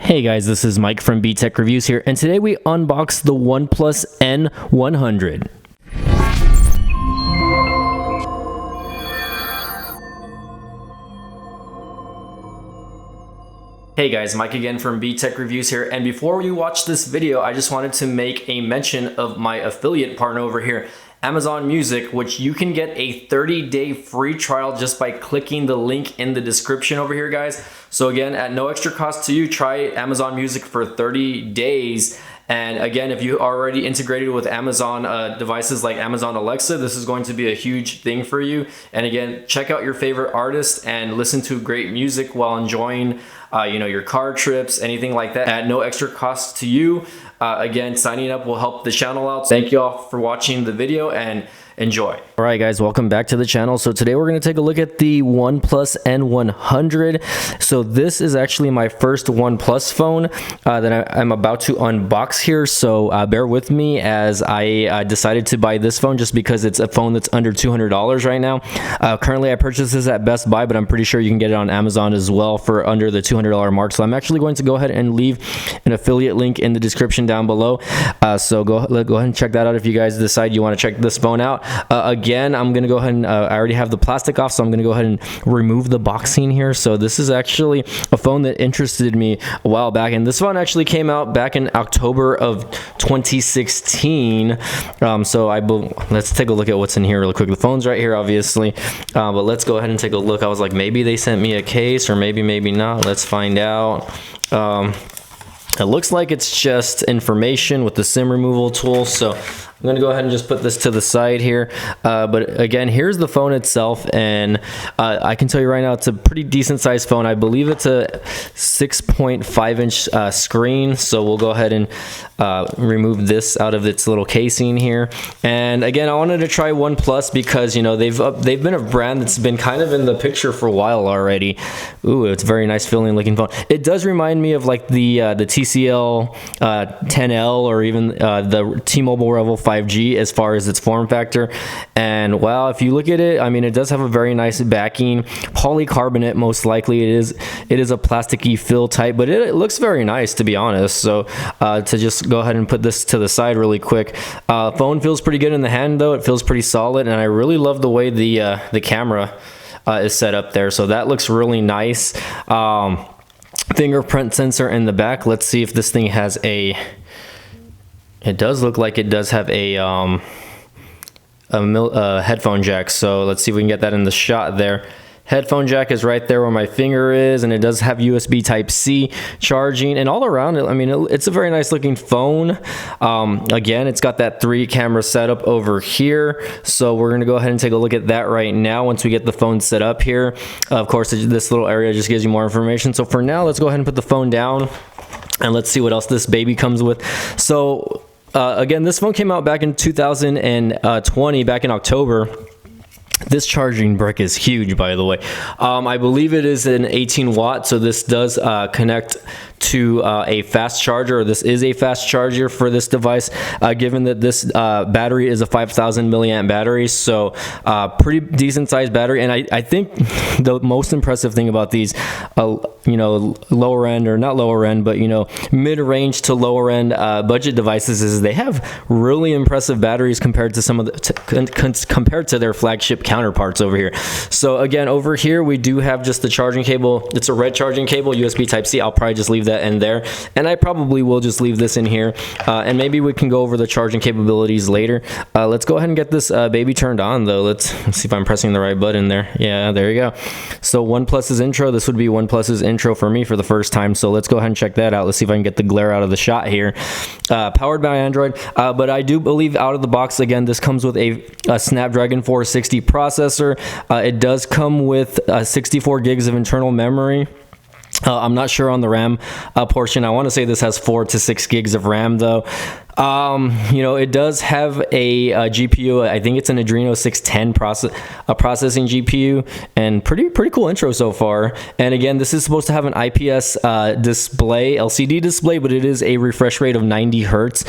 Hey guys, this is Mike from B-Tech Reviews here, and today we unbox the ONEPLUS N100. Hey guys, Mike again from B-Tech Reviews here, and before you watch this video, I just wanted to make a mention of my affiliate partner over here, Amazon Music, which you can get a 30-day free trial just by clicking the link in the description over here, guys. So again, at no extra cost to you, try Amazon Music for 30 days. And again, if you are already integrated with Amazon devices like Amazon Alexa, this is going to be a huge thing for you. And again, check out your favorite artist and listen to great music while enjoying your car trips, anything like that, at no extra cost to you. Again, signing up will help the channel out. Thank you all for watching the video and enjoy. All right, guys, welcome back to the channel. So today we're going to take a look at the ONEPLUS N100. So this is actually my first OnePlus phone that I'm about to unbox here. So bear with me as I decided to buy this phone just because it's a phone that's under $200 right now. Currently, I purchased this at Best Buy, but I'm pretty sure you can get it on Amazon as well for under the $200 mark. So I'm actually going to go ahead and leave an affiliate link in the description down below. So go ahead and check that out if you guys decide you want to check this phone out. Again, I'm going to go ahead and I already have the plastic off, so I'm going to go ahead and remove the boxing here. So this is actually a phone that interested me a while back, and this phone actually came out back in October of 2016. Let's take a look at what's in here really quick. The phone's right here, obviously, but let's go ahead and take a look. I was like, maybe they sent me a case, or maybe not. Let's find out. It looks like it's just information with the SIM removal tool. So I'm going to go ahead and just put this to the side here. But again, here's the phone itself, and I can tell you right now it's a pretty decent sized phone. I believe it's a 6.5 inch screen. So we'll go ahead and remove this out of its little casing here. And again, I wanted to try OnePlus because they've been a brand that's been kind of in the picture for a while already. Ooh, it's a very nice feeling looking phone. It does remind me of like the TCL 10L or even the T-Mobile Revel 5G as far as its form factor. And wow, if you look at it, I mean, it does have a very nice backing, polycarbonate. Most likely it is a plasticky fill type, but it looks very nice, to be honest. So to just go ahead and put this to the side really quick. Phone feels pretty good in the hand though. It feels pretty solid, and I really love the way the camera is set up there. So that looks really nice. Fingerprint sensor in the back. Let's see if this thing has a. It does look like it does have a headphone jack. So let's see if we can get that in the shot there. Headphone jack is right there where my finger is, and it does have USB Type-C charging, and all around it, I mean, it's a very nice looking phone. Again, it's got that 3-camera setup over here, so we're going to go ahead and take a look at that right now once we get the phone set up here. Of course, this little area just gives you more information. So for now, let's go ahead and put the phone down, and let's see what else this baby comes with. So again, this phone came out back in 2020, back in October. This charging brick is huge, by the way. I believe it is an 18 watt, so this does connect to a fast charger, or this is a fast charger for this device, given that this battery is a 5,000 milliamp battery. So pretty decent sized battery. And I think the most impressive thing about these lower end, or not lower end, but mid-range to lower end budget devices is they have really impressive batteries compared to some of the compared to their flagship counterparts over here. So again, over here we do have just the charging cable. It's a red charging cable, USB Type-C. I'll probably just leave that in there, and I probably will just leave this in here, and maybe we can go over the charging capabilities later. Let's go ahead and get this baby turned on though. Let's see if I'm pressing the right button there. Yeah, there you go. So OnePlus's intro. This would be OnePlus's intro for me for the first time, so let's go ahead and check that out. Let's see if I can get the glare out of the shot here. Powered by Android, but I do believe out of the box, again, this comes with a Snapdragon 460 processor. It does come with 64 gigs of internal memory. I'm not sure on the RAM portion. I want to say this has 4 to 6 gigs of RAM though. You know, it does have a GPU. I think it's an Adreno 610 processing GPU, and pretty cool intro so far. And again, this is supposed to have an IPS display, LCD display, but it is a refresh rate of 90 hertz.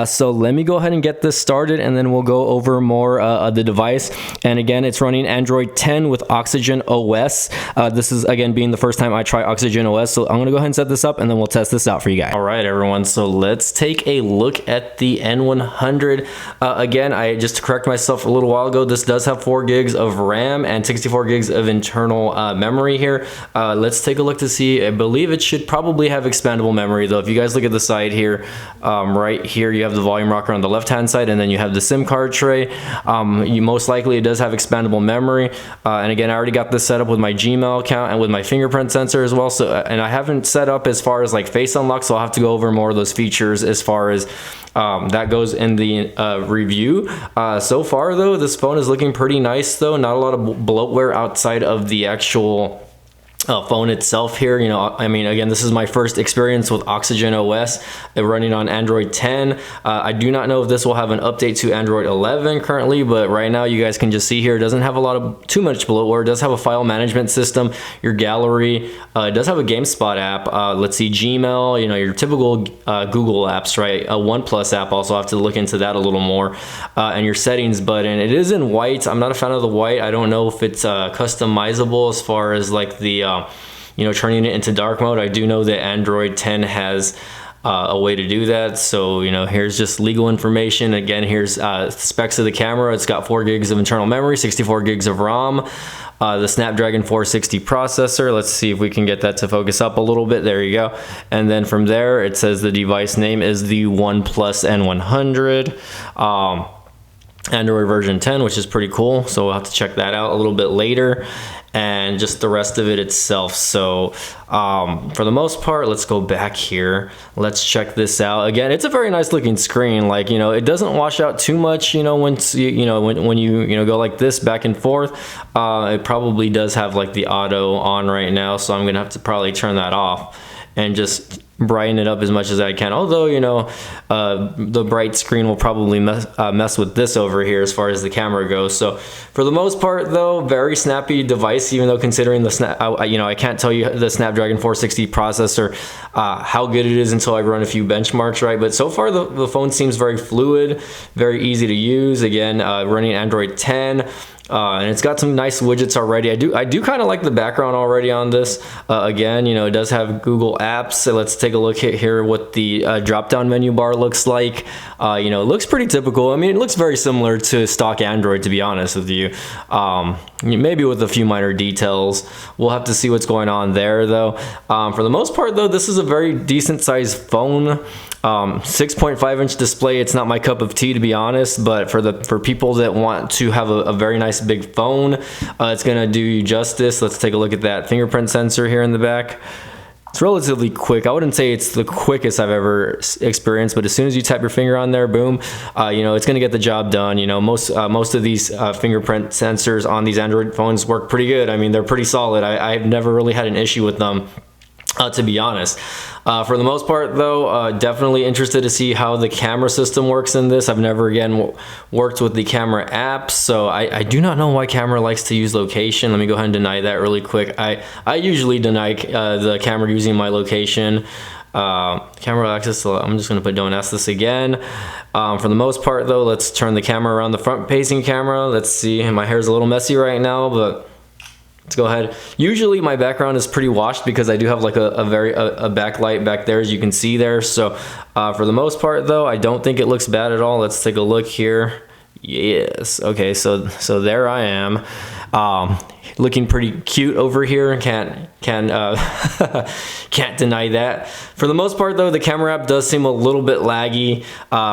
So let me go ahead and get this started, and then we'll go over more of the device. And again, it's running Android 10 with Oxygen OS. This is again being the first time I try Oxygen OS, so I'm gonna go ahead and set this up, and then we'll test this out for you guys. All right, everyone. So let's take a look at the N100. Again, just to correct myself a little while ago, this does have 4 gigs of RAM and 64 gigs of internal memory here. Let's take a look to see. I believe it should probably have expandable memory though. If you guys look at the side here, right here you have the volume rocker on the left hand side, and then you have the SIM card tray. Most likely it does have expandable memory. And again, I already got this set up with my Gmail account and with my fingerprint sensor as well. So, and I haven't set up as far as like face unlock, so I'll have to go over more of those features as far as that goes in the review. So far though, this phone is looking pretty nice though. Not a lot of bloatware outside of the actual phone itself here. You know, I mean, again, this is my first experience with Oxygen OS running on Android 10. I do not know if this will have an update to Android 11 currently, but right now you guys can just see here, it doesn't have a lot of too much bloatware. It does have a file management system, your gallery. It does have a GameSpot app. Let's see, Gmail, you know, your typical Google apps, right? A OnePlus app, also have to look into that a little more. And your settings button, it is in white. I'm not a fan of the white. I don't know if it's customizable as far as like the you know, turning it into dark mode. I do know that Android 10 has a way to do that. So, you know, here's just legal information. Again, here's specs of the camera. It's got 4 gigs of internal memory, 64 gigs of ROM, the Snapdragon 460 processor. Let's see if we can get that to focus up a little bit. There you go. And then from there, it says the device name is the ONEPLUS N100. Android version 10, which is pretty cool. So we'll have to check that out a little bit later, and just the rest of it itself. So for the most part, let's go back here. Let's check this out. Again, it's a very nice looking screen. Like, you know, it doesn't wash out too much, you know, when you go like this back and forth. It probably does have like the auto on right now, so I'm gonna have to probably turn that off and just brighten it up as much as I can. Although, you know, the bright screen will probably mess with this over here as far as the camera goes. So for the most part though, very snappy device, even though considering the you know, I can't tell you the Snapdragon 460 processor, how good it is until I run a few benchmarks, right? But so far the phone seems very fluid, very easy to use. Again, running Android 10. And it's got some nice widgets already. I do kind of like the background already on this. Again, you know, it does have Google Apps. So let's take a look at here what the drop-down menu bar looks like. You know, it looks pretty typical. I mean, it looks very similar to stock Android, to be honest with you. Maybe with a few minor details. We'll have to see what's going on there, though. For the most part, though, this is a very decent-sized phone. 6.5-inch display. It's not my cup of tea, to be honest, but for people that want to have a very nice big phone, it's gonna do you justice. Let's take a look at that fingerprint sensor here in the back. It's relatively quick. I wouldn't say it's the quickest I've ever experienced, but as soon as you tap your finger on there, boom, you know, it's gonna get the job done. You know, most of these fingerprint sensors on these Android phones work pretty good. I mean, they're pretty solid. I've never really had an issue with them. To be honest. For the most part though, definitely interested to see how the camera system works in this. I've never again worked with the camera app, so I do not know why camera likes to use location. Let me go ahead and deny that really quick. I usually deny the camera using my location. Camera access, so I'm just gonna put don't ask this again. For the most part though, let's turn the camera around, the front facing camera. Let's see, my hair's a little messy right now, but let's go ahead. Usually my background is pretty washed because I do have like a backlight back there, as you can see there. So for the most part though, I don't think it looks bad at all. Let's take a look here. Yes, okay, so there I am. Looking pretty cute over here. Can't deny that. For the most part though, the camera app does seem a little bit laggy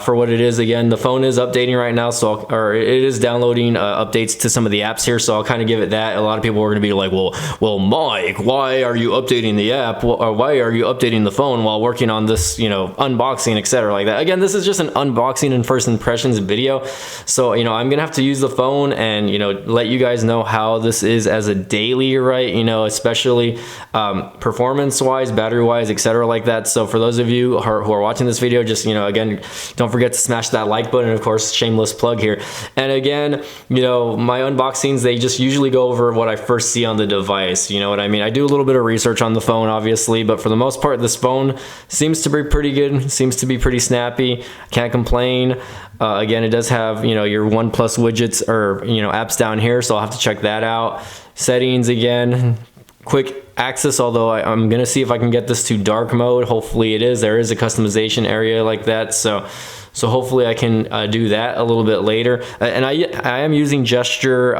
for what it is. Again, the phone is updating right now, so it is downloading updates to some of the apps here, so I'll kind of give it that. A lot of people are going to be like, well Mike, why are you updating the app, or why are you updating the phone while working on this, you know, unboxing, etc. like that. Again, this is just an unboxing and first impressions video, so you know, I'm gonna have to use the phone and, you know, let you guys know how this is is as a daily, right? You know, especially performance wise, battery wise, etc. like that. So for those of you who are watching this video, just, you know, again, don't forget to smash that like button. Of course, shameless plug here. And again, you know, my unboxings, they just usually go over what I first see on the device. You know what I mean? I do a little bit of research on the phone, obviously, but for the most part, this phone seems to be pretty good, seems to be pretty snappy. Can't complain. Again, it does have, you know, your OnePlus widgets or, you know, apps down here, so I'll have to check that out. Settings, again, quick access, although I'm gonna see if I can get this to dark mode. Hopefully it is. There is a customization area like that, so hopefully I can do that a little bit later. And I am using gesture,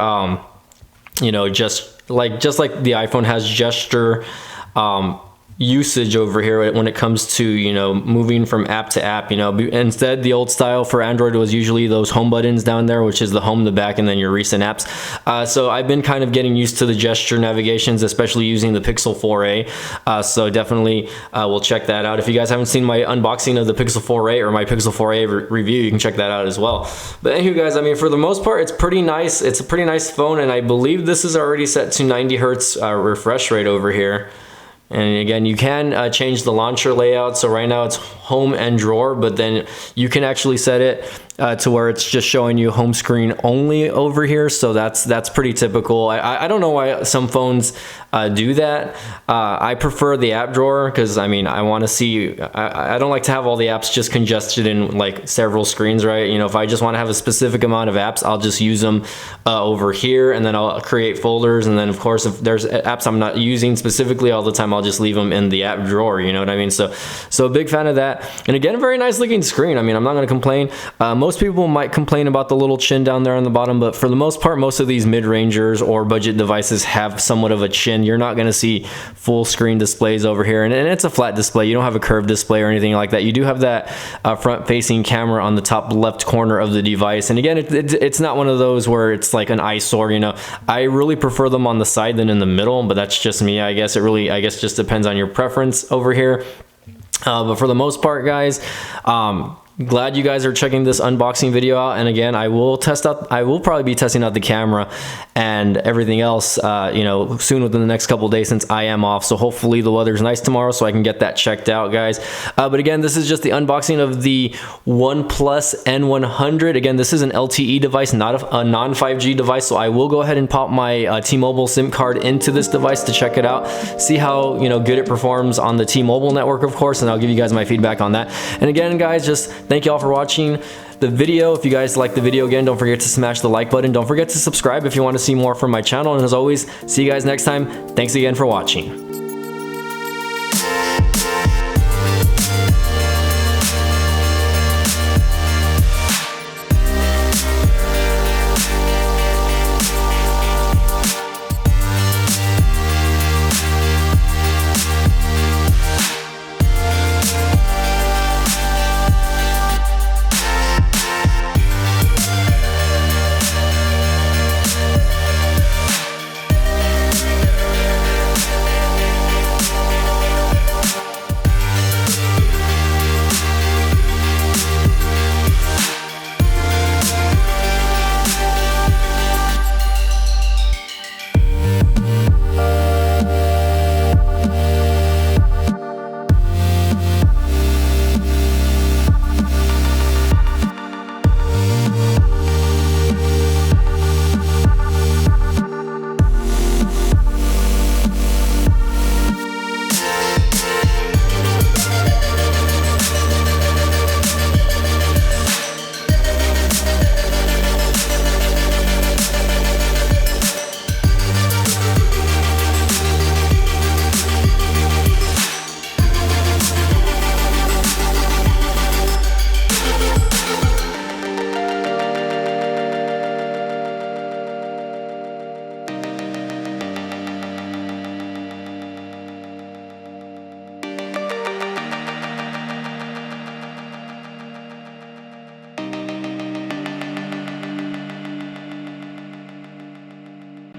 you know, just like the iPhone has gesture usage over here when it comes to, you know, moving from app to app. You know, instead, the old style for Android was usually those home buttons down there, which is the home, the back, and then your recent apps. So I've been kind of getting used to the gesture navigations, especially using the Pixel 4a. So definitely we'll check that out. If you guys haven't seen my unboxing of the Pixel 4a or my Pixel 4a review, you can check that out as well. But anyway, guys, I mean, for the most part, it's pretty nice. It's a pretty nice phone, and I believe this is already set to 90 hertz refresh rate over here. And again, you can change the launcher layout. So right now it's home and drawer, but then you can actually set it to where it's just showing you home screen only over here. So that's pretty typical. I don't know why some phones do that. I prefer the app drawer because, I mean, I want to see, I don't like to have all the apps just congested in like several screens, right? You know, if I just want to have a specific amount of apps, I'll just use them over here, and then I'll create folders. And then of course, if there's apps I'm not using specifically all the time, I'll just leave them in the app drawer, you know what I mean? So a big fan of that. And again, very nice looking screen. I mean, I'm not going to complain. Most people might complain about the little chin down there on the bottom, but for the most part, most of these mid-rangers or budget devices have somewhat of a chin. You're not going to see full screen displays over here, and it's a flat display. You don't have a curved display or anything like that. You do have that front-facing camera on the top left corner of the device, and again, it's not one of those where it's like an eyesore. You know, I really prefer them on the side than in the middle, but that's just me. I guess just depends on your preference over here. But for the most part, guys, glad you guys are checking this unboxing video out. And again, I will probably be testing out the camera and everything else, you know, soon within the next couple of days, since I am off. So hopefully the weather's nice tomorrow so I can get that checked out, guys. But again, this is just the unboxing of the OnePlus N100. Again, this is an LTE device, not a non 5G device. So I will go ahead and pop my T-Mobile SIM card into this device to check it out, see how, you know, good it performs on the T-Mobile network, of course, and I'll give you guys my feedback on that. And again, guys, just thank you all for watching the video. If you guys like the video, again, don't forget to smash the like button. Don't forget to subscribe if you want to see more from my channel. And as always, see you guys next time. Thanks again for watching.